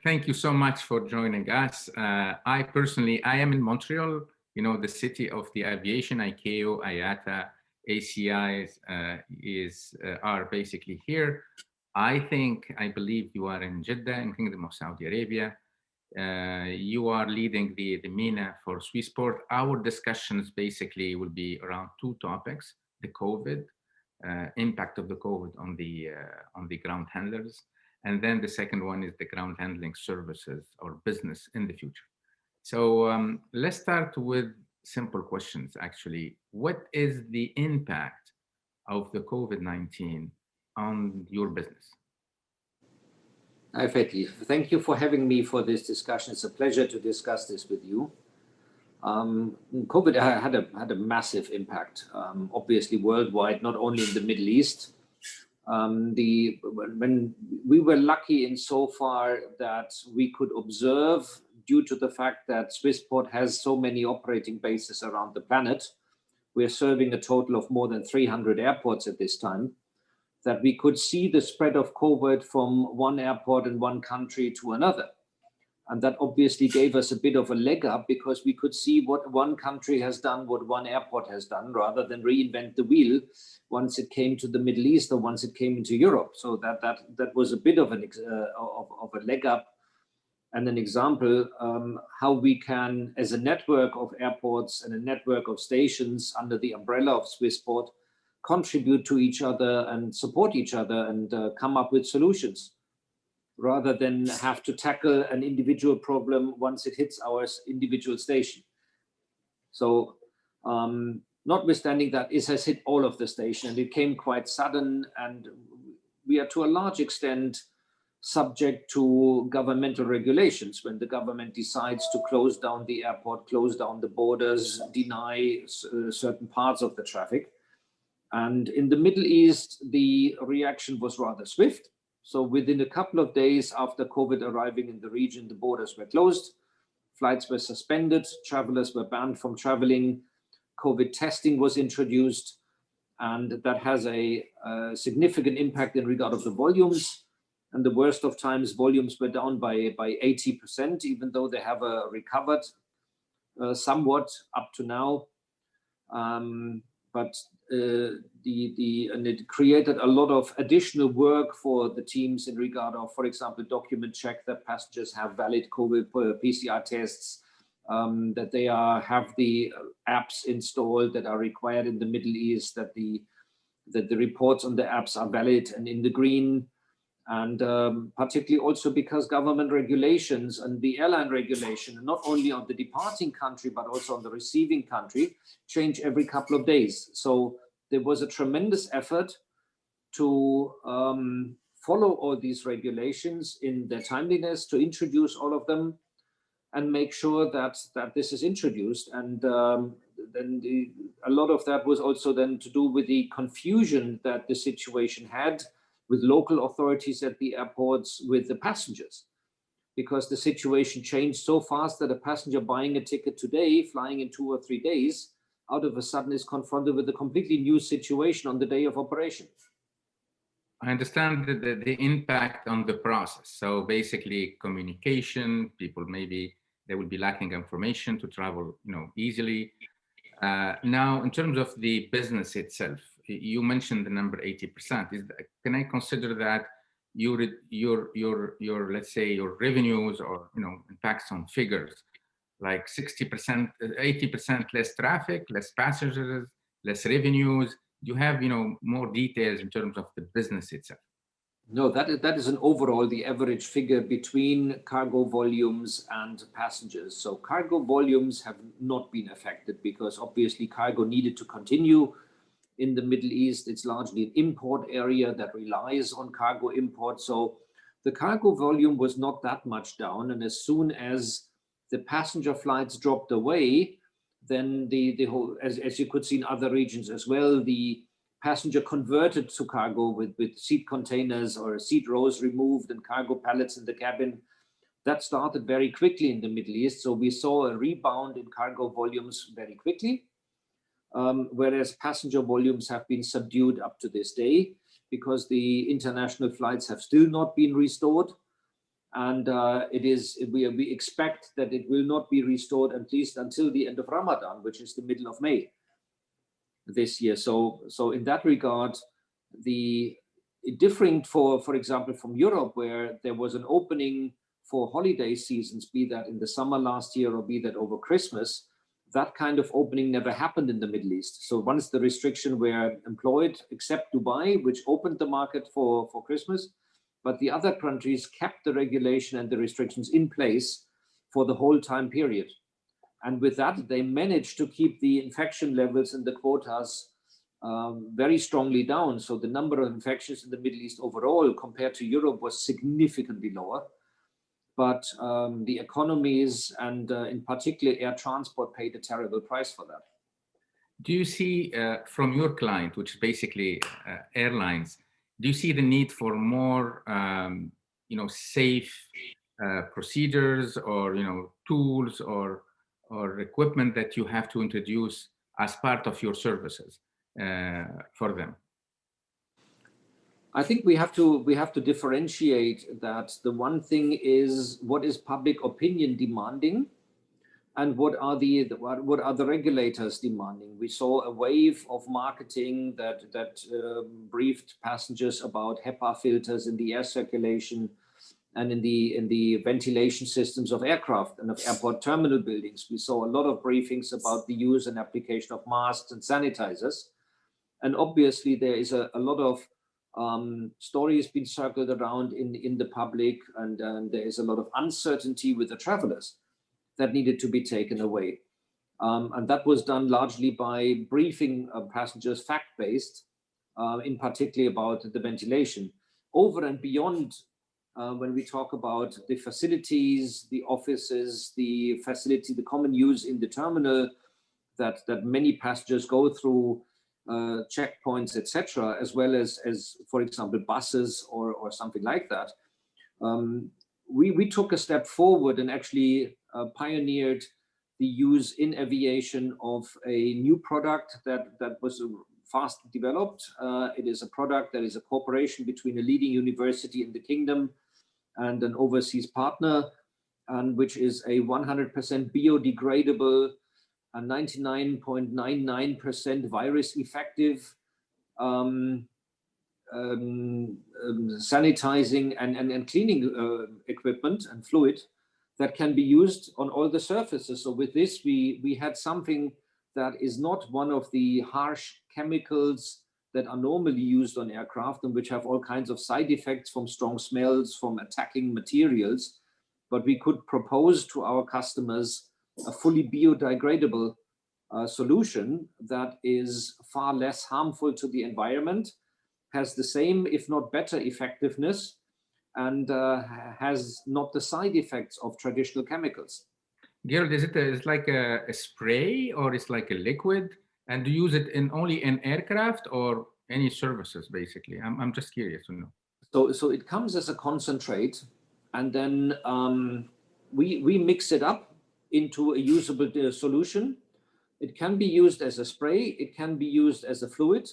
Thank you so much for joining us. I am in Montreal, the city of the aviation. ICAO, IATA, ACIs are basically here. I believe you are in Jeddah, in Kingdom of Saudi Arabia. You are leading the MENA for Swissport. Our discussions basically will be around two topics: the COVID, impact of the COVID on the ground handlers, and then the second one is the ground handling services or business in the future. So let's start with simple questions. Actually, what is the impact of the COVID-19 on your business? Hi, Fethi. Thank you for having me for this discussion. It's a pleasure to discuss this with you. COVID had a massive impact, obviously worldwide, not only in the Middle East. When we were lucky in so far that we could observe, due to the fact that Swissport has so many operating bases around the planet, we're serving a total of more than 300 airports at this time, that we could see the spread of COVID from one airport in one country to another. And that obviously gave us a bit of a leg up, because we could see what one country has done, what one airport has done, rather than reinvent the wheel once it came to the Middle East or once it came into Europe. So that was a bit of a leg up and an example how we can, as a network of airports and a network of stations under the umbrella of Swissport, contribute to each other and support each other and come up with solutions, rather than have to tackle an individual problem once it hits our individual station. So notwithstanding that, it has hit all of the station, and it came quite sudden, and we are to a large extent subject to governmental regulations. When the government decides to close down the airport, close down the borders, deny certain parts of the traffic. And in the Middle East, the reaction was rather swift. So within a couple of days after COVID arriving in the region, the borders were closed, flights were suspended, travelers were banned from traveling, COVID testing was introduced, and that has a significant impact in regard of the volumes. And the worst of times, volumes were down by 80%, even though they have recovered somewhat up to now. But and it created a lot of additional work for the teams in regard of, for example, document check that passengers have valid COVID PCR tests, that they have the apps installed that are required in the Middle East, that the reports on the apps are valid and in the green. And particularly also because government regulations and the airline regulation, not only on the departing country, but also on the receiving country, change every couple of days. So there was a tremendous effort to follow all these regulations in their timeliness, to introduce all of them and make sure that this is introduced. And then a lot of that was also then to do with the confusion that the situation had with local authorities at the airports, with the passengers, because the situation changed so fast that a passenger buying a ticket today, flying in 2 or 3 days, out of a sudden is confronted with a completely new situation on the day of operation. I understand the impact on the process. So basically communication, people maybe they will be lacking information to travel easily. Now, in terms of the business itself, you mentioned the number 80%. Can I consider that your let's say your revenues or impacts on figures, like 60%, 80% less traffic, less passengers, less revenues? Do you have more details in terms of the business itself? No, that is an overall the average figure between cargo volumes and passengers. So cargo volumes have not been affected because obviously cargo needed to continue. In the Middle East, it's largely an import area that relies on cargo import. So the cargo volume was not that much down. And as soon as the passenger flights dropped away, then the whole, as you could see in other regions as well, the passenger converted to cargo with seat containers or seat rows removed and cargo pallets in the cabin. That started very quickly in the Middle East. So we saw a rebound in cargo volumes very quickly. Whereas passenger volumes have been subdued up to this day because the international flights have still not been restored. And we expect that it will not be restored at least until the end of Ramadan, which is the middle of May this year. So in that regard, different for example from Europe, where there was an opening for holiday seasons, be that in the summer last year or be that over Christmas, that kind of opening never happened in the Middle East. So once the restriction were employed, except Dubai, which opened the market for Christmas, but the other countries kept the regulation and the restrictions in place for the whole time period. And with that, they managed to keep the infection levels and the quotas very strongly down. So the number of infections in the Middle East overall compared to Europe was significantly lower. But the economies and in particular air transport paid a terrible price for that. Do you see from your client, which is basically airlines, do you see the need for more, safe procedures or, tools or equipment that you have to introduce as part of your services for them? I think we have to differentiate that. The one thing is what is public opinion demanding, and what are the regulators demanding. We saw a wave of marketing that briefed passengers about HEPA filters in the air circulation and in the ventilation systems of aircraft and of airport terminal buildings. We saw a lot of briefings about the use and application of masks and sanitizers. And obviously there is a lot of stories being circled around in the public, and there is a lot of uncertainty with the travelers that needed to be taken away. And that was done largely by briefing passengers fact-based, in particular about the ventilation. Over and beyond when we talk about the facilities, the offices, the facility, the common use in the terminal that many passengers go through, checkpoints, etc., as well as for example buses or something like that. We took a step forward and actually pioneered the use in aviation of a new product that was fast developed. It is a product that is a cooperation between a leading university in the kingdom and an overseas partner, and which is a 100% biodegradable and 99.99% virus effective sanitizing and cleaning equipment and fluid that can be used on all the surfaces. So with this, we had something that is not one of the harsh chemicals that are normally used on aircraft and which have all kinds of side effects from strong smells, from attacking materials, but we could propose to our customers a fully biodegradable solution that is far less harmful to the environment, has the same, if not better, effectiveness, and has not the side effects of traditional chemicals. Gerold, is it like a spray or it's like a liquid? And do you use it only in aircraft or any services, basically? I'm just curious to know. So it comes as a concentrate, and then we mix it up into a usable solution. It can be used as a spray. It can be used as a fluid.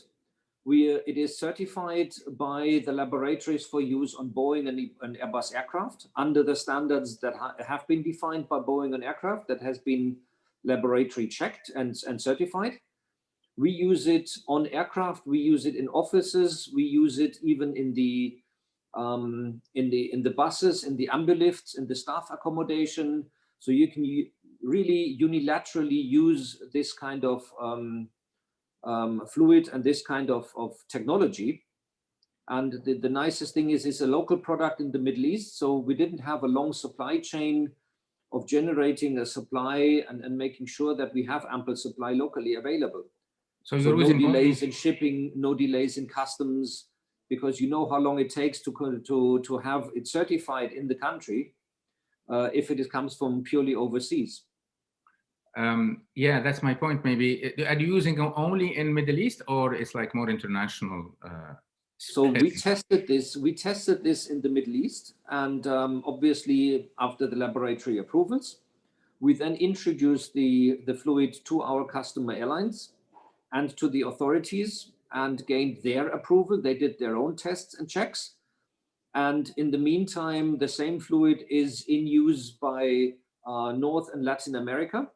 It is certified by the laboratories for use on Boeing and Airbus aircraft under the standards that have been defined by Boeing and aircraft, that has been laboratory checked and certified. We use it on aircraft. We use it in offices. We use it even in the buses, in the ambulifts, in the staff accommodation. So you can really unilaterally use this kind of fluid and this kind of technology. And the nicest thing is it's a local product in the Middle East. So we didn't have a long supply chain of generating a supply and making sure that we have ample supply locally available. So no delays in shipping, no delays in customs, because you know how long it takes to have it certified in the country if it comes from purely overseas. Yeah, that's my point. Maybe are you using it only in Middle East, or it's like more international? So we tested this in the Middle East, and obviously after the laboratory approvals, we then introduced the fluid to our customer airlines and to the authorities and gained their approval. They did their own tests and checks. And in the meantime, the same fluid is in use by North and Latin America,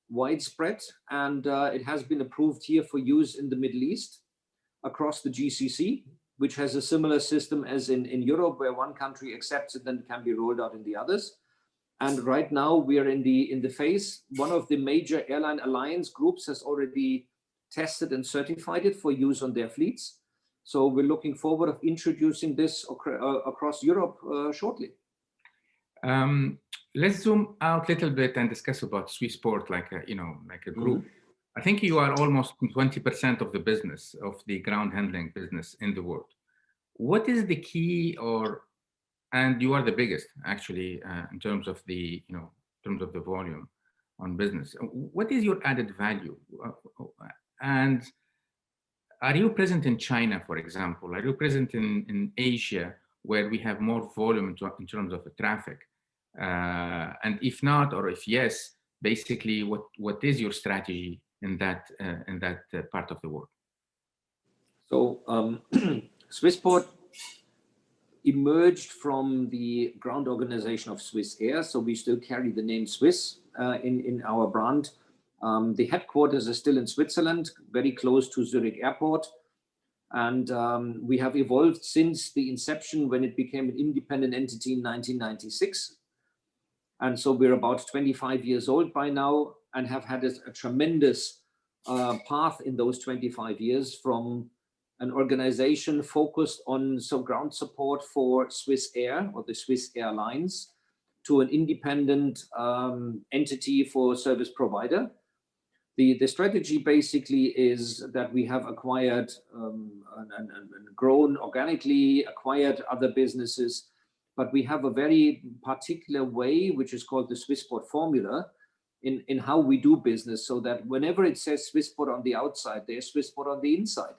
widespread, and it has been approved here for use in the Middle East across the GCC, which has a similar system as in Europe, where one country accepts it, then it can be rolled out in the others. And right now we are in the phase. One of the major airline alliance groups has already tested and certified it for use on their fleets. So we're looking forward of introducing this across Europe shortly. Let's zoom out a little bit and discuss about Swissport, like a group. I think you are almost 20% of the business, of the ground handling business in the world. What is the key, and you are the biggest actually in terms of the volume on business. What is your added value? And are you present in China, for example? Are you present in Asia, where we have more volume in terms of the traffic? And if not, or if yes, basically, what is your strategy in that part of the world? So Swissport emerged from the ground organization of Swissair, so we still carry the name Swiss in our brand. The headquarters is still in Switzerland, very close to Zurich Airport. And we have evolved since the inception, when it became an independent entity in 1996. And so we're about 25 years old by now, and have had a tremendous path in those 25 years, from an organization focused on ground support for Swissair or the Swiss Airlines, to an independent entity for service provider. The strategy basically is that we have acquired and grown organically, acquired other businesses, but we have a very particular way, which is called the Swissport Formula, in how we do business, so that whenever it says Swissport on the outside, there's Swissport on the inside.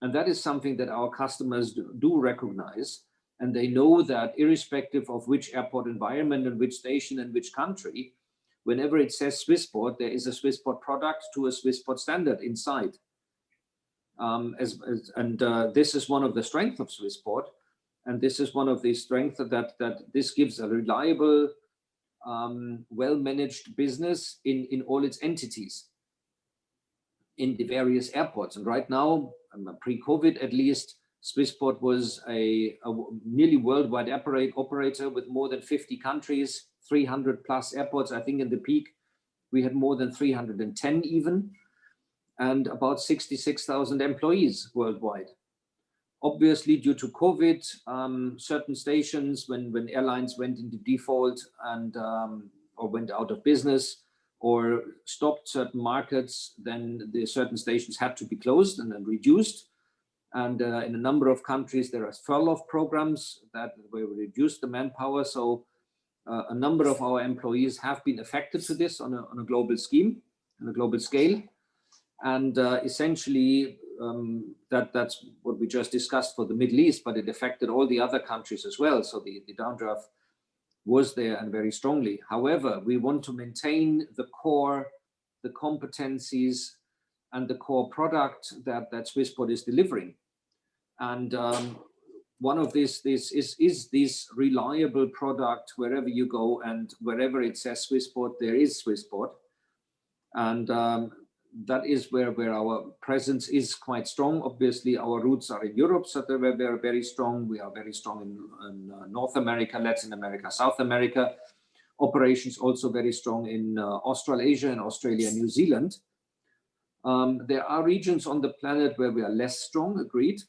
And that is something that our customers do recognize. And they know that irrespective of which airport environment and which station and which country, whenever it says Swissport, there is a Swissport product to a Swissport standard inside. This is one of the strengths of Swissport. And this is one of the strengths that this gives a reliable, well-managed business in all its entities, in the various airports. And right now, pre-COVID at least, Swissport was a nearly worldwide operator with more than 50 countries, 300 plus airports. I think in the peak, we had more than 310 even, and about 66,000 employees worldwide. Obviously, due to COVID, certain stations, when airlines went into default and or went out of business or stopped certain markets, then the certain stations had to be closed and then reduced. And in a number of countries, there are furlough programs that where we reduce the manpower. So a number of our employees have been affected to this on a global scheme, on a global scale. And essentially, that's what we just discussed for the Middle East, but it affected all the other countries as well. So the downdraft was there, and very strongly. However, we want to maintain the core, the competencies, and the core product that Swissport is delivering. And one of this is this reliable product wherever you go, and wherever it says Swissport, there is Swissport. And that is where our presence is quite strong. Obviously, our roots are in Europe, so they're very strong. We are very strong in North America, Latin America, South America. Operations also very strong in Australasia and Australia and New Zealand. There are regions on the planet where we are less strong, agreed.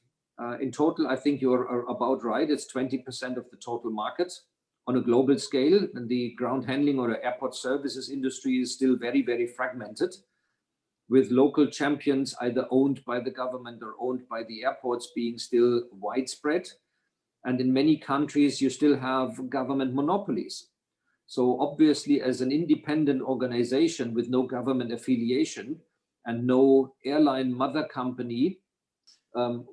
In total, I think you're about right. It's 20% of the total market on a global scale. And the ground handling or the airport services industry is still very, very fragmented, with local champions either owned by the government or owned by the airports being still widespread. And in many countries, you still have government monopolies. So obviously, as an independent organization with no government affiliation and no airline mother company,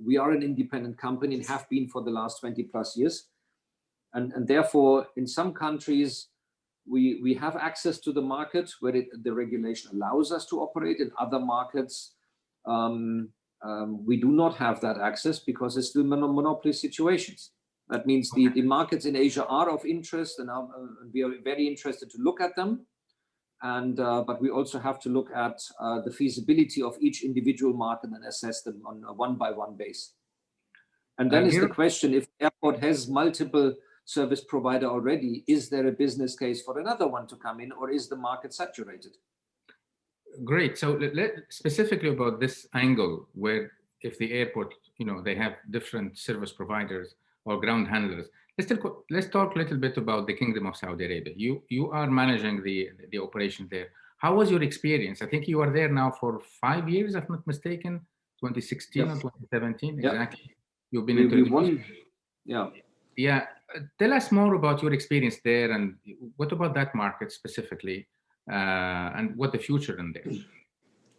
we are an independent company and have been for the last 20 plus years. And therefore, in some countries, we have access to the market where the regulation allows us to operate. In other markets, we do not have that access because it's still monopoly situations. That means the markets in Asia are of interest, and we are very interested to look at them. But we also have to look at the feasibility of each individual market and assess them on a one-by-one basis. And then is the question, if the airport has multiple service provider already, is there a business case for another one to come in, or is the market saturated? Great. So specifically about this angle, where if the airport, they have different service providers or ground handlers. Let's talk a little bit about the Kingdom of Saudi Arabia. You are managing the operation there. How was your experience? I think you are there now for 5 years, if I'm not mistaken, 2016 or 2017, exactly. You've been we won. Yeah. Yeah. Tell us more about your experience there, and what about that market specifically, and what the future in there.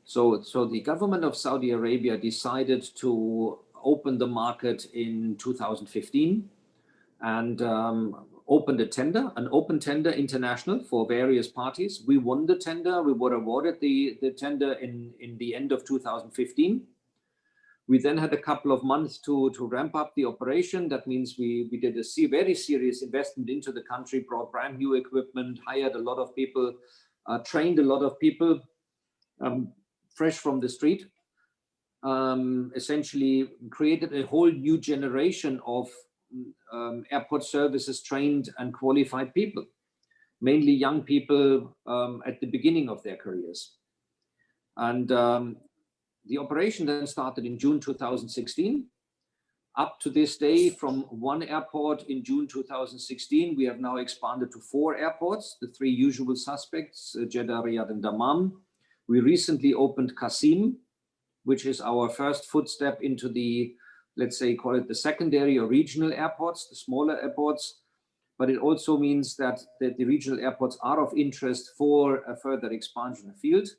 So the government of Saudi Arabia decided to open the market in 2015 and opened an open tender international for various parties. We won the tender. We were awarded the tender in the end of 2015. We then had a couple of months to ramp up the operation. That means we did a very serious investment into the country, brought brand new equipment, hired a lot of people, trained a lot of people fresh from the street, essentially created a whole new generation of airport services trained and qualified people, mainly young people at the beginning of their careers. And the operation then started in June 2016. Up to this day, from one airport in June 2016, we have now expanded to 4 airports, the 3 usual suspects, Jeddah, Riyadh, and Dammam. We recently opened Qasim, which is our first footstep into the, let's say, call it the secondary or regional airports, the smaller airports. But it also means that the regional airports are of interest for a further expansion afield,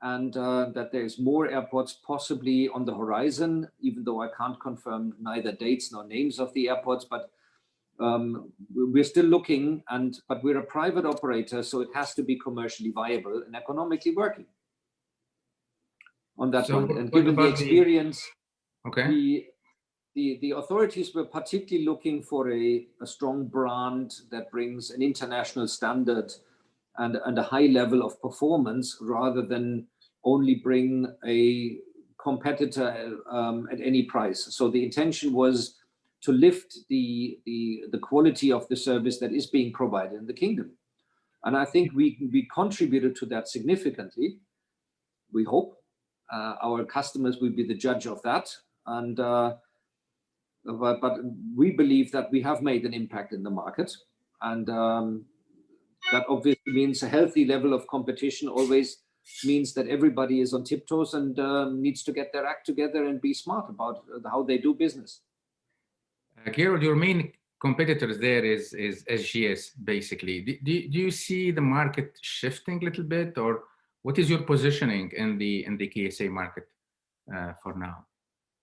and that there's more airports possibly on the horizon, even though I can't confirm neither dates nor names of the airports, but we're still looking, but we're a private operator, so it has to be commercially viable and economically working on that one. And given the experience, the authorities were particularly looking for a strong brand that brings an international standard and a high level of performance, rather than only bring a competitor at any price. So the intention was to lift the quality of the service that is being provided in the kingdom. And I think we contributed to that significantly. We hope our customers will be the judge of that. And but we believe that we have made an impact in the market. And that obviously means a healthy level of competition always means that everybody is on tiptoes and needs to get their act together and be smart about how they do business. Gerold, your main competitors there is SGS, basically. Do you see the market shifting a little bit, or what is your positioning in the KSA market for now?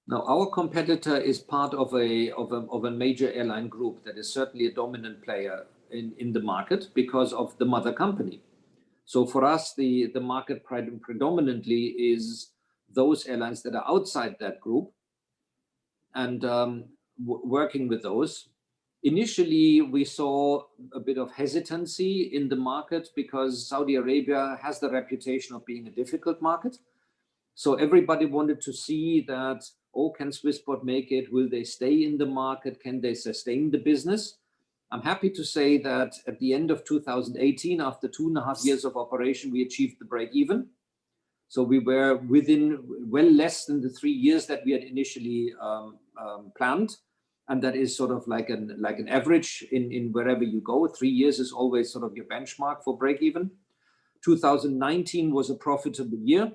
Now, our competitor is part of a major airline group that is certainly a dominant player in the market because of the mother company. So for us, the market predominantly is those airlines that are outside that group, and working with those. Initially, we saw a bit of hesitancy in the market because Saudi Arabia has the reputation of being a difficult market. So everybody wanted to see that, oh, can Swissport make it? Will they stay in the market? Can they sustain the business? I'm happy to say that at the end of 2018, after 2.5 years of operation, we achieved the break even. So we were within well less than the 3 years that we had initially planned. And that is sort of like an average in wherever you go. 3 years is always sort of your benchmark for break even. 2019 was a profitable year.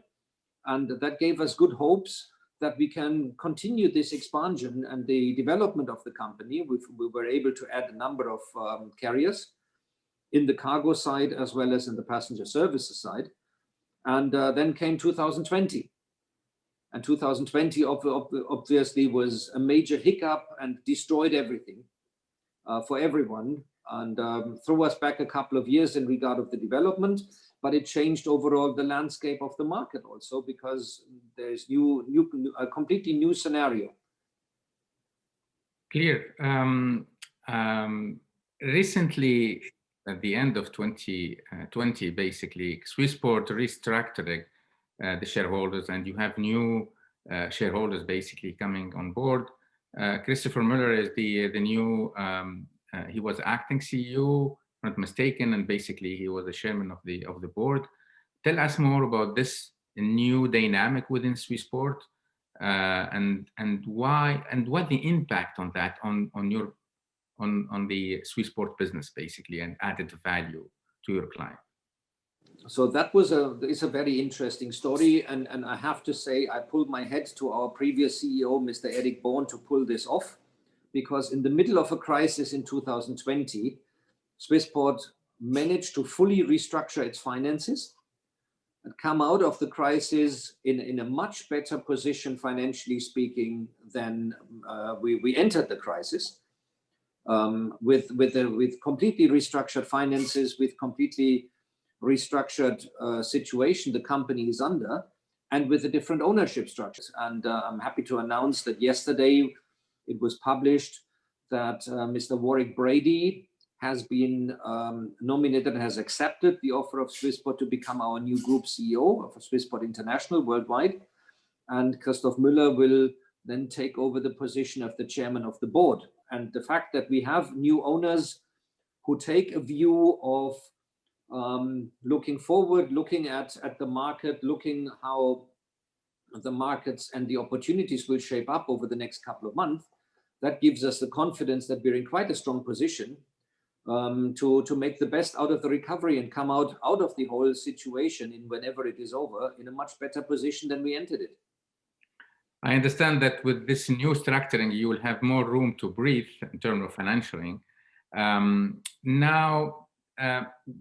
And that gave us good hopes that we can continue this expansion and the development of the company. We were able to add a number of carriers in the cargo side as well as in the passenger services side. And then came 2020. And 2020 obviously was a major hiccup and destroyed everything for everyone, and threw us back a couple of years in regard of the development. But it changed overall the landscape of the market also, because there's a completely new scenario. Clear. Recently, at the end of 2020, basically, Swissport restructured the shareholders, and you have new shareholders basically coming on board. Christopher Muller is the new. He was acting CEO, if not mistaken, and basically he was the chairman of the board. Tell us more about this new dynamic within Swissport, and why, and what the impact on that on your on the Swissport business basically, and added value to your client. So that is a very interesting story, and I have to say I pulled my head to our previous CEO, Mr. Eric Born, to pull this off, because in the middle of a crisis in 2020, Swissport managed to fully restructure its finances and come out of the crisis in a much better position, financially speaking, than we entered the crisis, with completely restructured finances, with completely restructured situation the company is under, and with a different ownership structures. And I'm happy to announce that yesterday it was published that Mr. Warwick Brady has been nominated and has accepted the offer of Swissport to become our new group CEO of Swissport International worldwide. And Christoph Müller will then take over the position of the chairman of the board. And the fact that we have new owners who take a view of looking forward, looking at the market, looking how the markets and the opportunities will shape up over the next couple of months, that gives us the confidence that we're in quite a strong position to make the best out of the recovery and come out of the whole situation, in whenever it is over, in a much better position than we entered it. I understand that with this new structuring, you will have more room to breathe in terms of financiering. Now,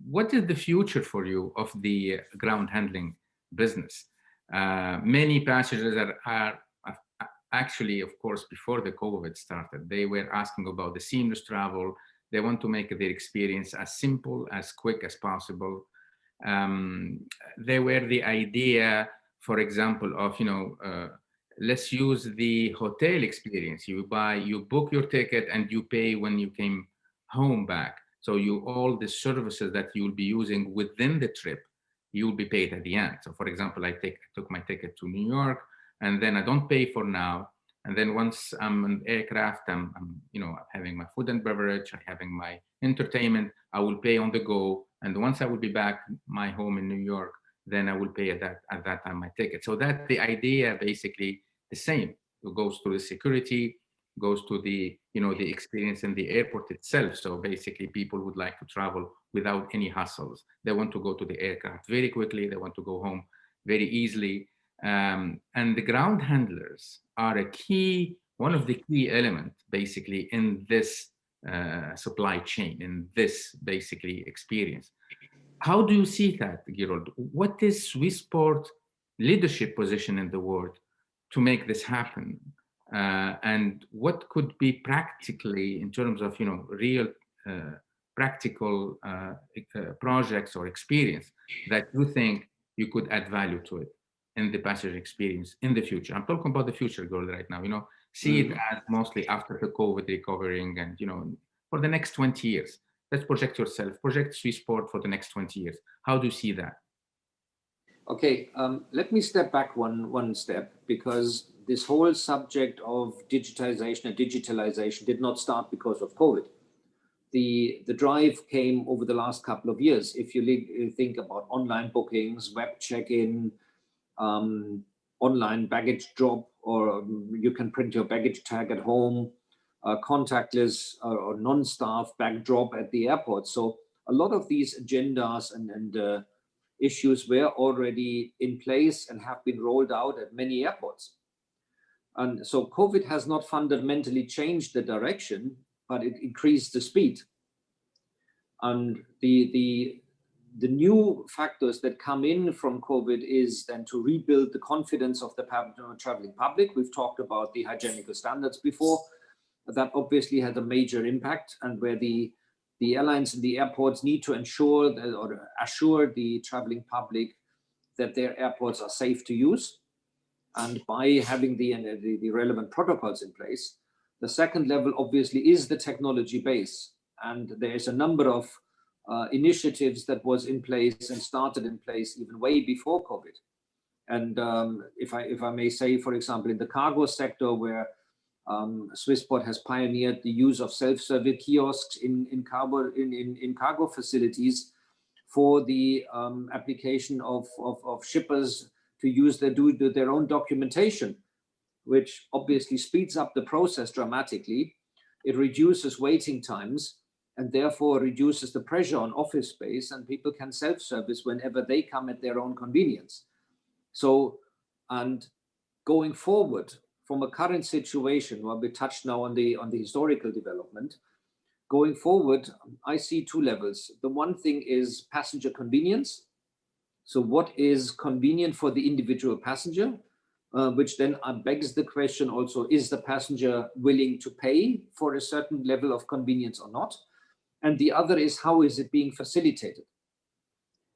what is the future for you of the ground handling business? Many passengers are actually, of course, before the COVID started, they were asking about the seamless travel. They want to make their experience as simple, as quick as possible. They were the idea, for example, of, let's use the hotel experience. You book your ticket and you pay when you came home back. So all the services that you'll be using within the trip, you'll be paid at the end. So for example, I took my ticket to New York, and then I don't pay for now. And then once I'm on aircraft, I'm having my food and beverage, I'm having my entertainment, I will pay on the go. And once I will be back my home in New York, then I will pay at that time my ticket. So that the idea basically the same. It goes to the security, goes to the the experience in the airport itself. So basically people would like to travel without any hassles. They want to go to the aircraft very quickly. They want to go home very easily. And the ground handlers are one of the key elements basically in this supply chain, in this basically experience. How do you see that, Gerold? What is Swissport leadership position in the world to make this happen? And what could be practically, in terms of real practical projects or experience that you think you could add value to it in the passenger experience in the future? I'm talking about the future goal right now. See it as mostly after the COVID recovering, and for the next 20 years. Let's project Swissport for the next 20 years. How do you see that? Okay, let me step back one step, because this whole subject of digitization and digitalization did not start because of COVID. The drive came over the last couple of years. If you think about online bookings, web check-in, online baggage drop, or you can print your baggage tag at home, contactless or non-staff bag drop at the airport. So a lot of these agendas and issues were already in place and have been rolled out at many airports. And so COVID has not fundamentally changed the direction, but it increased the speed. And the new factors that come in from COVID is then to rebuild the confidence of the traveling public. We've talked about the hygienical standards before. That obviously had a major impact, and where the airlines and the airports need to ensure or assure the traveling public that their airports are safe to use. And by having the relevant protocols in place, The second level obviously is the technology base, and there is a number of initiatives that was in place and started in place even way before COVID. And if I may say, for example, in the cargo sector, where Swissport has pioneered the use of self-service kiosks in cargo facilities for the application of shippers to use their own documentation, which obviously speeds up the process dramatically. It reduces waiting times and therefore reduces the pressure on office space, and people can self-service whenever they come at their own convenience. So, and going forward from a current situation, where we touched now on the historical development, going forward, I see two levels. The one thing is passenger convenience. So what is convenient for the individual passenger, which then begs the question also, is the passenger willing to pay for a certain level of convenience or not? And the other is, how is it being facilitated?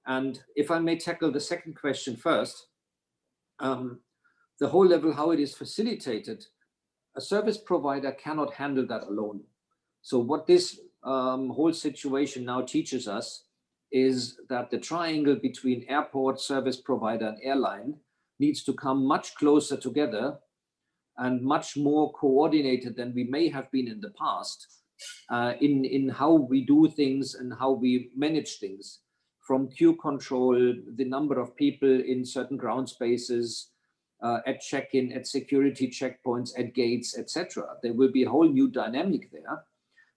And if I may tackle the second question first, the whole level, how it is facilitated, a service provider cannot handle that alone. So what this whole situation now teaches us is that the triangle between airport, service provider, and airline needs to come much closer together and much more coordinated than we may have been in the past in how we do things and how we manage things, from queue control, the number of people in certain ground spaces, at check-in, at security checkpoints, at gates, etc. There will be a whole new dynamic there,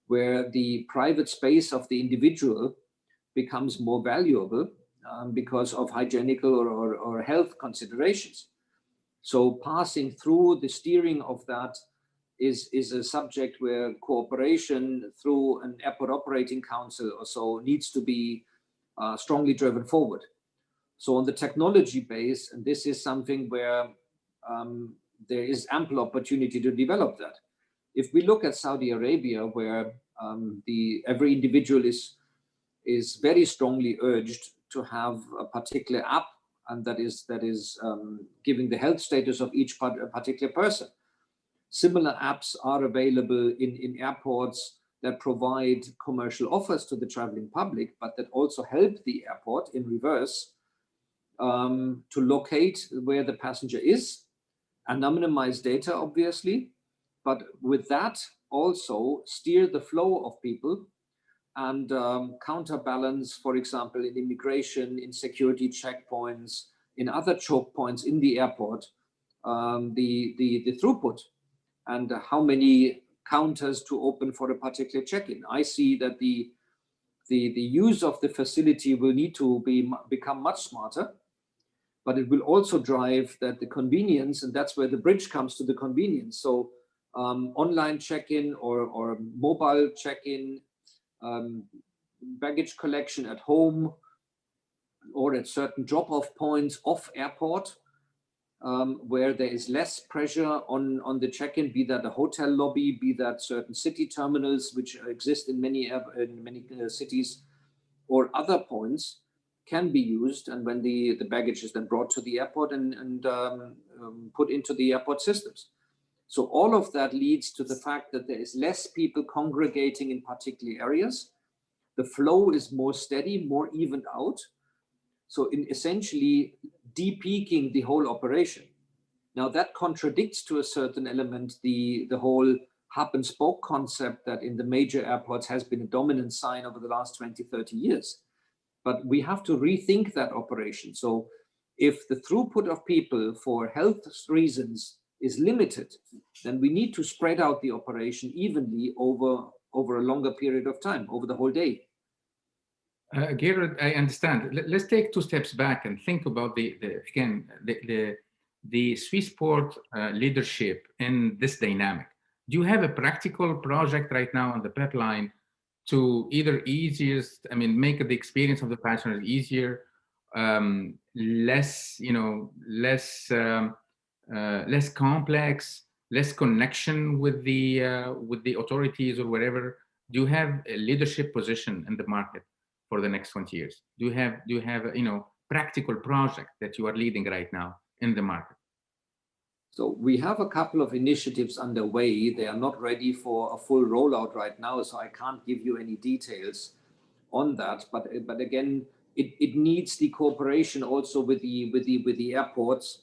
where the private space of the individual becomes more valuable because of hygienical or health considerations. So passing through the steering of that is a subject where cooperation through an airport operating council or so needs to be strongly driven forward. So on the technology base, and this is something where there is ample opportunity to develop that. If we look at Saudi Arabia, where every individual is very strongly urged to have a particular app, and that is giving the health status of each particular person. Similar apps are available in airports that provide commercial offers to the traveling public, but that also help the airport in reverse to locate where the passenger is, anonymize data, obviously, but with that also steer the flow of people and counterbalance, for example, in immigration, in security checkpoints, in other choke points in the airport, the throughput and how many counters to open for a particular check-in. I see that the use of the facility will need to become much smarter, but it will also drive that the convenience, and that's where the bridge comes to the convenience. So online check-in or mobile check-in, baggage collection at home or at certain drop-off points off airport, where there is less pressure on the check-in, be that a hotel lobby, be that certain city terminals, which exist in many cities, or other points can be used. And when the baggage is then brought to the airport and put into the airport systems. So all of that leads to the fact that there is less people congregating in particular areas. The flow is more steady, more evened out. So in essentially de-peaking the whole operation. Now that contradicts to a certain element the whole hub and spoke concept that in the major airports has been a dominant sign over the last 20, 30 years. But we have to rethink that operation. So if the throughput of people for health reasons is limited, then we need to spread out the operation evenly over a longer period of time, over the whole day. Gerold, I understand. Let's take two steps back and think about the Swissport leadership in this dynamic. Do you have a practical project right now on the pipeline to either make the experience of the passengers easier, less complex, less connection with the authorities or whatever? Do you have a leadership position in the market for the next 20 years? Do you have a practical project that you are leading right now in the market? So we have a couple of initiatives underway. They are not ready for a full rollout right now, so I can't give you any details on that. But again, it needs the cooperation also with the airports,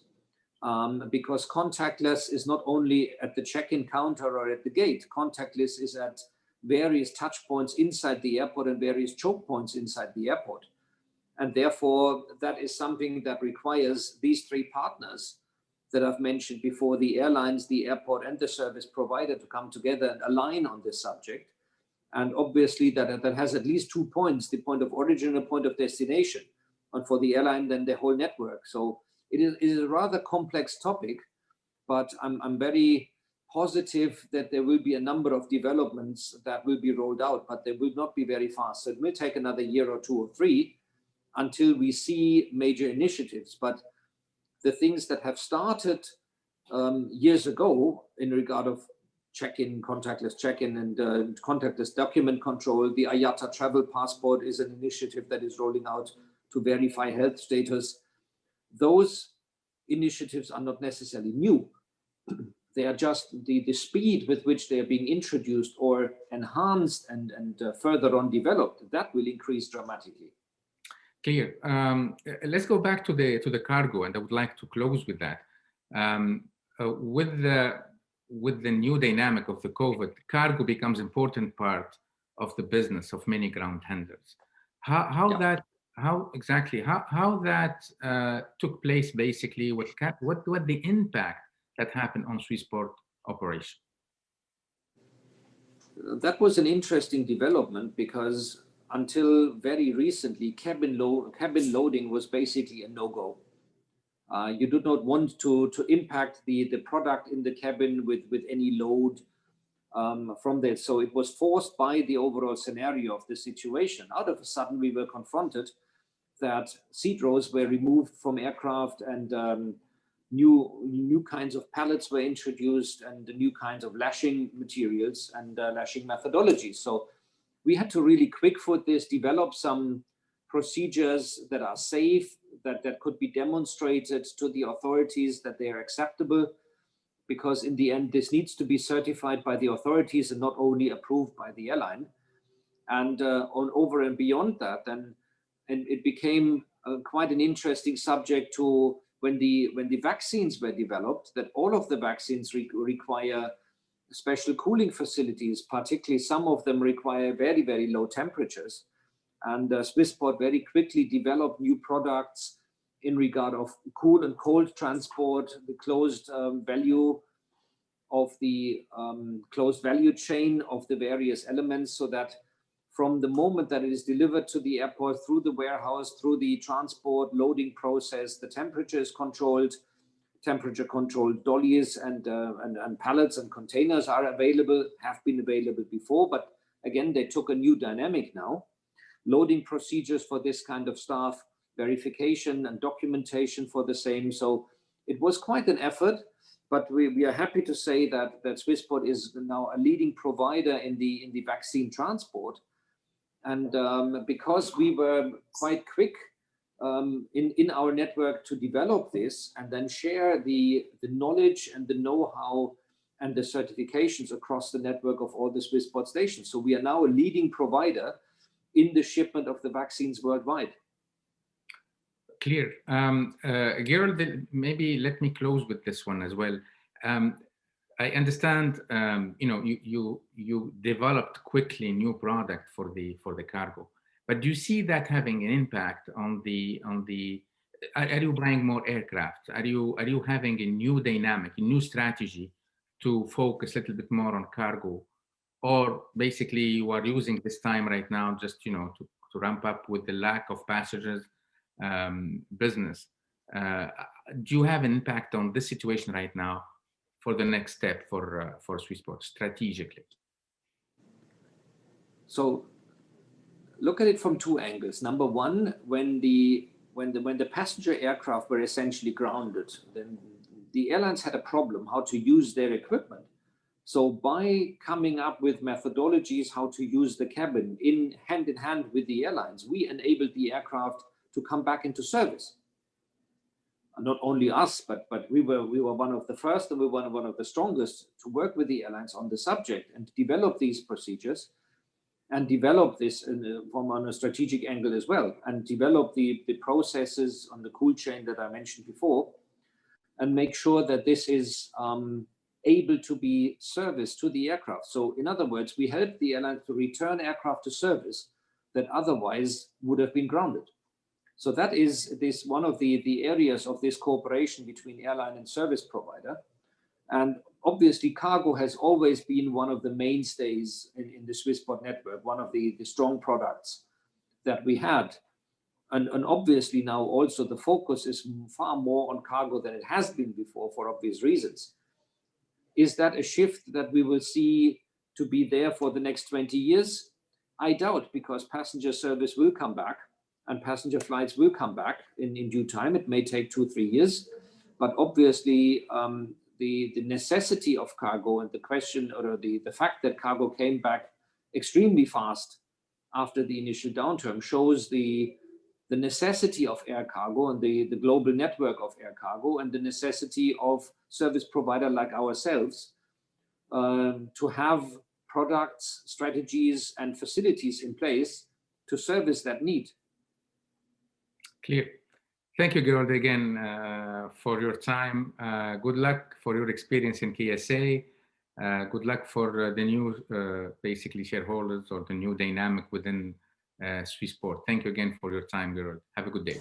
because contactless is not only at the check-in counter or at the gate. Contactless is at various touch points inside the airport and various choke points inside the airport. And therefore, that is something that requires these three partners that I've mentioned before, the airlines, the airport, and the service provider, to come together and align on this subject. And obviously that has at least 2 points, the point of origin and the point of destination. And for the airline, then the whole network. So it is a rather complex topic, but I'm very positive that there will be a number of developments that will be rolled out, but they will not be very fast. So it may take another year or 2 or 3 until we see major initiatives. But the things that have started years ago in regard of check-in, contactless check-in, and contactless document control, the IATA travel passport is an initiative that is rolling out to verify health status. Those initiatives are not necessarily new. They are just the speed with which they are being introduced or enhanced and further on developed. That will increase dramatically. Clear. Let's go back to the cargo, and I would like to close with that. With the new dynamic of the COVID, cargo becomes important part of the business of many ground handlers. How that took place, basically, what the impact that happened on Swissport operation? That was an interesting development, because until very recently, cabin loading was basically a no-go. You do not want to impact the product in the cabin with any load from there. So it was forced by the overall scenario of the situation. Out of a sudden, we were confronted that seat rows were removed from aircraft, and new kinds of pallets were introduced, and new kinds of lashing materials and lashing methodologies. So we had to really quick-foot this, develop some procedures that are safe, that could be demonstrated to the authorities that they are acceptable, because in the end, this needs to be certified by the authorities and not only approved by the airline. And over and beyond that, then, and it became quite an interesting subject to when the vaccines were developed, that all of the vaccines require special cooling facilities. Particularly some of them require very, very low temperatures. And Swissport very quickly developed new products in regard of cool and cold transport, the closed value chain of the various elements, so that from the moment that it is delivered to the airport, through the warehouse, through the transport loading process, the temperature is controlled. Temperature controlled dollies and pallets and containers are available, have been available before, but again, they took a new dynamic now. Loading procedures for this kind of stuff, verification and documentation for the same. So it was quite an effort, but we are happy to say that Swissport is now a leading provider in the vaccine transport. And because we were quite quick in our network to develop this and then share the knowledge and the know-how and the certifications across the network of all the Swissport stations. So we are now a leading provider in the shipment of the vaccines worldwide. Clear. Gerold, maybe let me close with this one as well. I understand, you developed quickly new product for the cargo. But do you see that having an impact on are you buying more aircraft? Are you having a new dynamic, a new strategy to focus a little bit more on cargo? Or basically you are using this time right now just, to ramp up with the lack of passengers business? Do you have an impact on this situation right now for the next step for Swissport strategically? So look at it from 2 angles. Number one, when the passenger aircraft were essentially grounded, then the airlines had a problem how to use their equipment. So by coming up with methodologies how to use the cabin hand in hand with the airlines, we enabled the aircraft to come back into service. not only us, but we were one of the first, and we were one of the strongest to work with the airlines on the subject and develop these procedures, and develop this from on a strategic angle as well, and develop the processes on the cool chain that I mentioned before, and make sure that this is able to be serviced to the aircraft. So in other words, we help the airlines to return aircraft to service that otherwise would have been grounded. So that is this one of the areas of this cooperation between airline and service provider. And obviously, cargo has always been one of the mainstays in the Swissport network, one of the strong products that we had. And obviously now also the focus is far more on cargo than it has been before, for obvious reasons. Is that a shift that we will see to be there for the next 20 years? I doubt, because passenger service will come back and passenger flights will come back in due time. It may take 2-3 years, but obviously the necessity of cargo and the question, or the fact that cargo came back extremely fast after the initial downturn shows the necessity of air cargo and the global network of air cargo, and the necessity of service provider like ourselves to have products, strategies, and facilities in place to service that need. Clear. Thank you, Gerold, again for your time. Good luck for your experience in KSA. Good luck for the new, basically, shareholders, or the new dynamic within Swissport. Thank you again for your time, Gerold. Have a good day.